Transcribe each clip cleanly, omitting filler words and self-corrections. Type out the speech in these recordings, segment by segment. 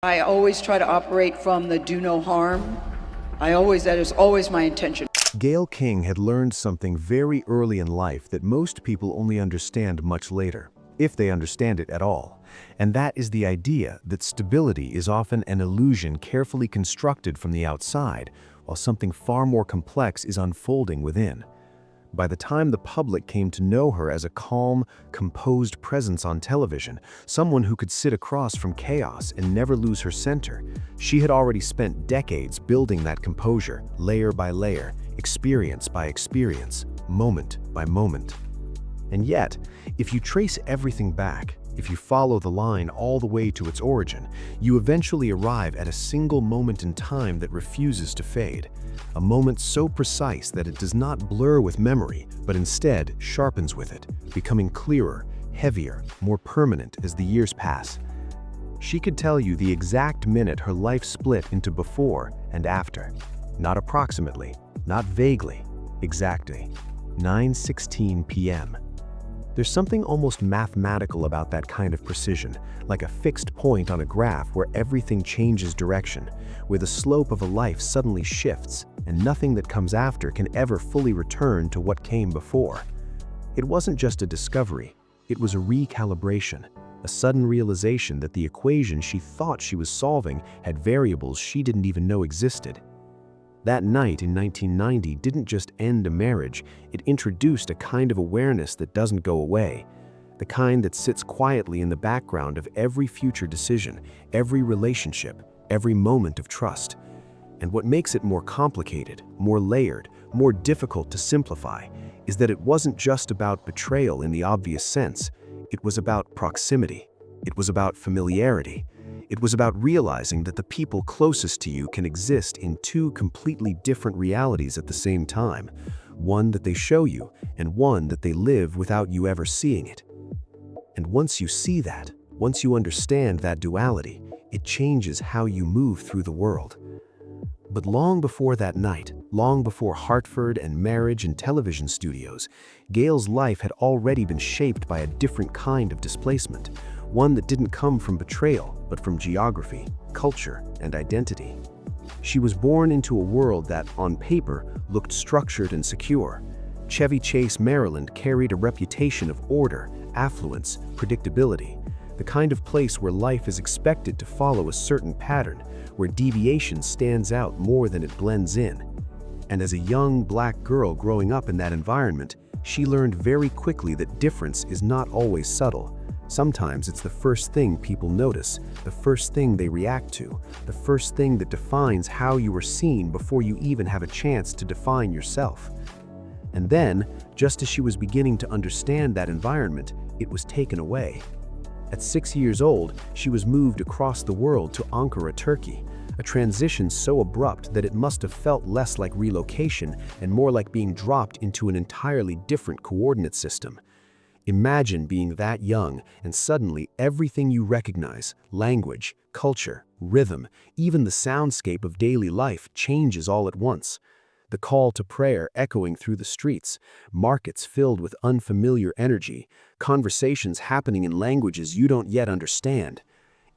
I always try to operate from the do no harm. That is always my intention. Gail King had learned something very early in life that most people only understand much later, if they understand it at all. And that is the idea that stability is often an illusion carefully constructed from the outside, while something far more complex is unfolding within. By the time the public came to know her as a calm, composed presence on television, someone who could sit across from chaos and never lose her center, she had already spent decades building that composure, layer by layer, experience by experience, moment by moment. And yet, if you trace everything back, if you follow the line all the way to its origin, you eventually arrive at a single moment in time that refuses to fade. A moment so precise that it does not blur with memory, but instead sharpens with it, becoming clearer, heavier, more permanent as the years pass. She could tell you the exact minute her life split into before and after. Not approximately, not vaguely, exactly. 9:16 p.m. There's something almost mathematical about that kind of precision, like a fixed point on a graph where everything changes direction, where the slope of a life suddenly shifts, and nothing that comes after can ever fully return to what came before. It wasn't just a discovery, it was a recalibration, a sudden realization that the equation she thought she was solving had variables she didn't even know existed. That night in 1990 didn't just end a marriage, it introduced a kind of awareness that doesn't go away, the kind that sits quietly in the background of every future decision, every relationship, every moment of trust. And what makes it more complicated, more layered, more difficult to simplify, is that it wasn't just about betrayal in the obvious sense. It was about proximity. It was about familiarity. It was about realizing that the people closest to you can exist in two completely different realities at the same time, one that they show you and one that they live without you ever seeing it. And once you see that, once you understand that duality, it changes how you move through the world. But long before that night, long before Hartford and marriage and television studios, Gail's life had already been shaped by a different kind of displacement, one that didn't come from betrayal, but from geography, culture, and identity. She was born into a world that, on paper, looked structured and secure. Chevy Chase, Maryland carried a reputation of order, affluence, predictability, the kind of place where life is expected to follow a certain pattern, where deviation stands out more than it blends in. And as a young black girl growing up in that environment, she learned very quickly that difference is not always subtle. Sometimes it's the first thing people notice, the first thing they react to, the first thing that defines how you are seen before you even have a chance to define yourself. And then, just as she was beginning to understand that environment, it was taken away. At 6 years old, she was moved across the world to Ankara, Turkey, a transition so abrupt that it must have felt less like relocation and more like being dropped into an entirely different coordinate system. Imagine being that young and suddenly everything you recognize, language, culture, rhythm, even the soundscape of daily life changes all at once. The call to prayer echoing through the streets, markets filled with unfamiliar energy, conversations happening in languages you don't yet understand.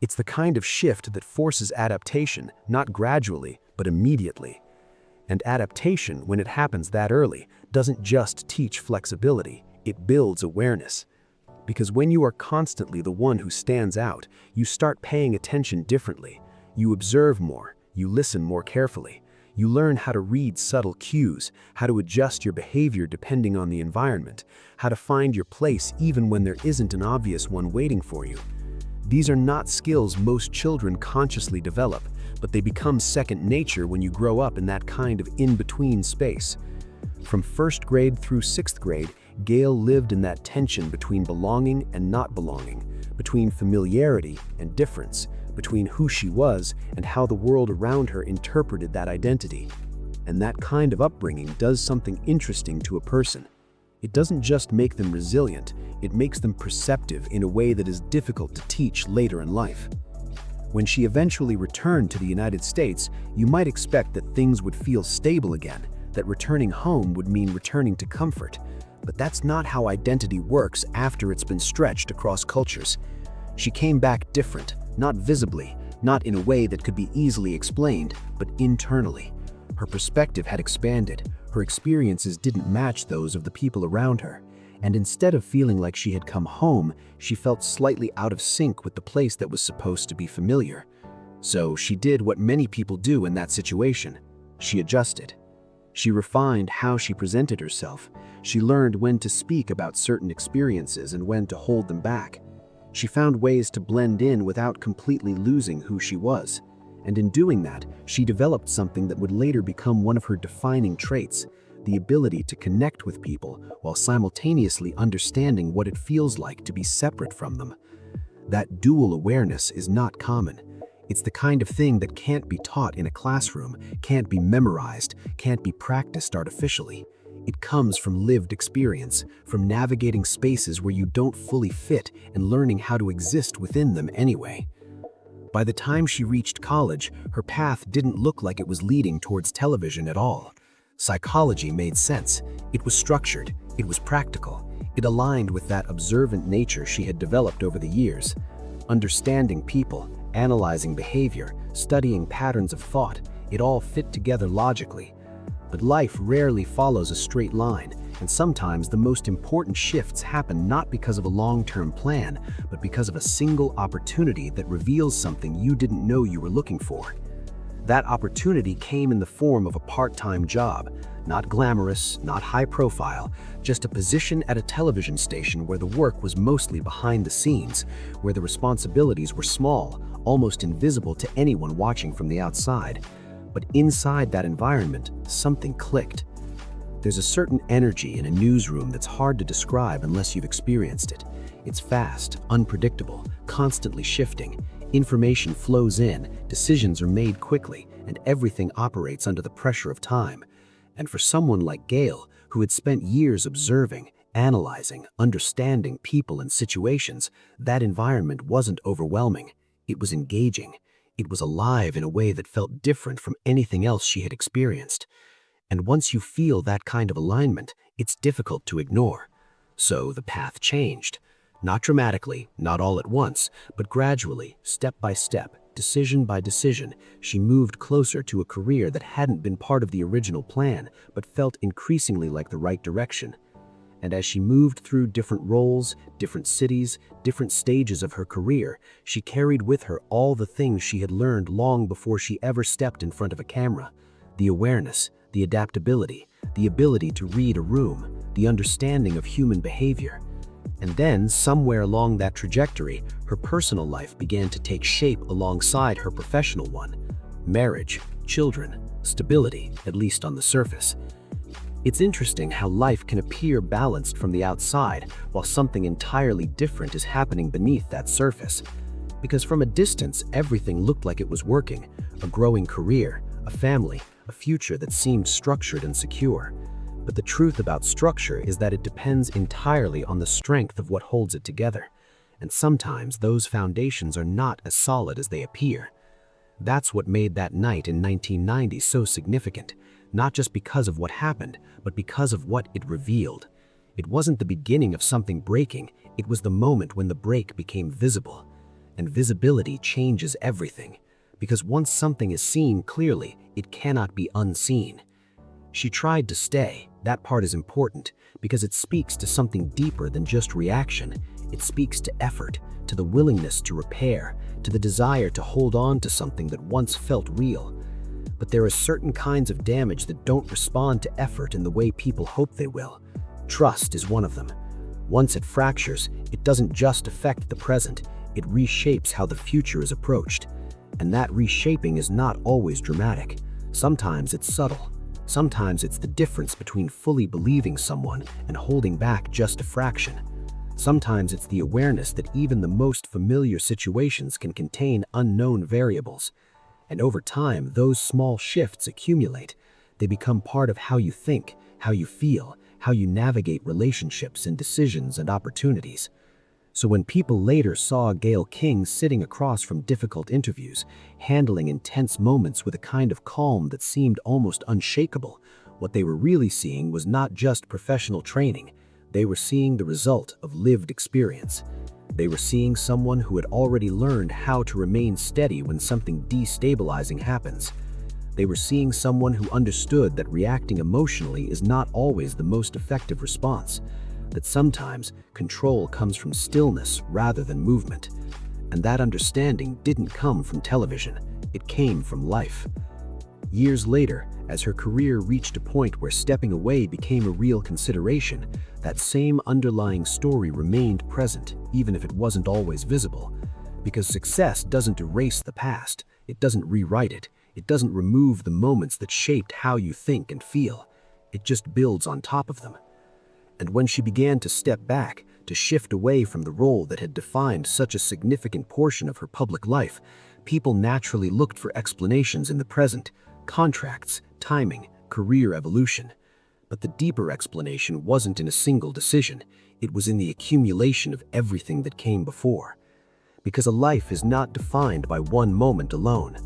It's the kind of shift that forces adaptation, not gradually, but immediately. And adaptation, when it happens that early, doesn't just teach flexibility, it builds awareness. Because when you are constantly the one who stands out, you start paying attention differently. You observe more, you listen more carefully. You learn how to read subtle cues, how to adjust your behavior depending on the environment, how to find your place even when there isn't an obvious one waiting for you. These are not skills most children consciously develop, but they become second nature when you grow up in that kind of in-between space. From first grade through sixth grade, Gail lived in that tension between belonging and not belonging, between familiarity and difference, between who she was and how the world around her interpreted that identity. And that kind of upbringing does something interesting to a person. It doesn't just make them resilient, it makes them perceptive in a way that is difficult to teach later in life. When she eventually returned to the United States, you might expect that things would feel stable again, that returning home would mean returning to comfort. But that's not how identity works after it's been stretched across cultures. She came back different, not visibly, not in a way that could be easily explained, but internally. Her perspective had expanded, her experiences didn't match those of the people around her, and instead of feeling like she had come home, she felt slightly out of sync with the place that was supposed to be familiar. So she did what many people do in that situation. She adjusted. She refined how she presented herself. She learned when to speak about certain experiences and when to hold them back. She found ways to blend in without completely losing who she was. And in doing that, she developed something that would later become one of her defining traits: the ability to connect with people while simultaneously understanding what it feels like to be separate from them. That dual awareness is not common. It's the kind of thing that can't be taught in a classroom, can't be memorized, can't be practiced artificially. It comes from lived experience, from navigating spaces where you don't fully fit and learning how to exist within them anyway. By the time she reached college, her path didn't look like it was leading towards television at all. Psychology made sense. It was structured. It was practical. It aligned with that observant nature she had developed over the years. Understanding people, analyzing behavior, studying patterns of thought, it all fit together logically. But life rarely follows a straight line, and sometimes the most important shifts happen not because of a long-term plan, but because of a single opportunity that reveals something you didn't know you were looking for. That opportunity came in the form of a part-time job, not glamorous, not high profile, just a position at a television station where the work was mostly behind the scenes, where the responsibilities were small, almost invisible to anyone watching from the outside. But inside that environment, something clicked. There's a certain energy in a newsroom that's hard to describe unless you've experienced it. It's fast, unpredictable, constantly shifting. Information flows in, decisions are made quickly, and everything operates under the pressure of time. And for someone like Gail, who had spent years observing, analyzing, understanding people and situations, that environment wasn't overwhelming. It was engaging. It was alive in a way that felt different from anything else she had experienced. And once you feel that kind of alignment, it's difficult to ignore. So the path changed. Not dramatically, not all at once, but gradually, step by step, decision by decision, she moved closer to a career that hadn't been part of the original plan, but felt increasingly like the right direction. And as she moved through different roles, different cities, different stages of her career, she carried with her all the things she had learned long before she ever stepped in front of a camera. The awareness, the adaptability, the ability to read a room, the understanding of human behavior. And then, somewhere along that trajectory, her personal life began to take shape alongside her professional one. Marriage, children, stability, at least on the surface. It's interesting how life can appear balanced from the outside, while something entirely different is happening beneath that surface. Because from a distance, everything looked like it was working: a growing career, a family, a future that seemed structured and secure. But the truth about structure is that it depends entirely on the strength of what holds it together. And sometimes those foundations are not as solid as they appear. That's what made that night in 1990 so significant, not just because of what happened, but because of what it revealed. It wasn't the beginning of something breaking, it was the moment when the break became visible. And visibility changes everything, because once something is seen clearly, it cannot be unseen. She tried to stay. That part is important, because it speaks to something deeper than just reaction. It speaks to effort, to the willingness to repair, to the desire to hold on to something that once felt real. But there are certain kinds of damage that don't respond to effort in the way people hope they will. Trust is one of them. Once it fractures, it doesn't just affect the present, it reshapes how the future is approached. And that reshaping is not always dramatic. Sometimes it's subtle. Sometimes it's the difference between fully believing someone and holding back just a fraction. Sometimes it's the awareness that even the most familiar situations can contain unknown variables. And over time, those small shifts accumulate. They become part of how you think, how you feel, how you navigate relationships and decisions and opportunities. So when people later saw Gail King sitting across from difficult interviews, handling intense moments with a kind of calm that seemed almost unshakable, what they were really seeing was not just professional training. They were seeing the result of lived experience. They were seeing someone who had already learned how to remain steady when something destabilizing happens. They were seeing someone who understood that reacting emotionally is not always the most effective response, that sometimes control comes from stillness rather than movement. And that understanding didn't come from television, it came from life. Years later, as her career reached a point where stepping away became a real consideration, that same underlying story remained present, even if it wasn't always visible. Because success doesn't erase the past, it doesn't rewrite it, it doesn't remove the moments that shaped how you think and feel. It just builds on top of them. And when she began to step back, to shift away from the role that had defined such a significant portion of her public life, people naturally looked for explanations in the present: contracts, timing, career evolution. But the deeper explanation wasn't in a single decision, it was in the accumulation of everything that came before. Because a life is not defined by one moment alone.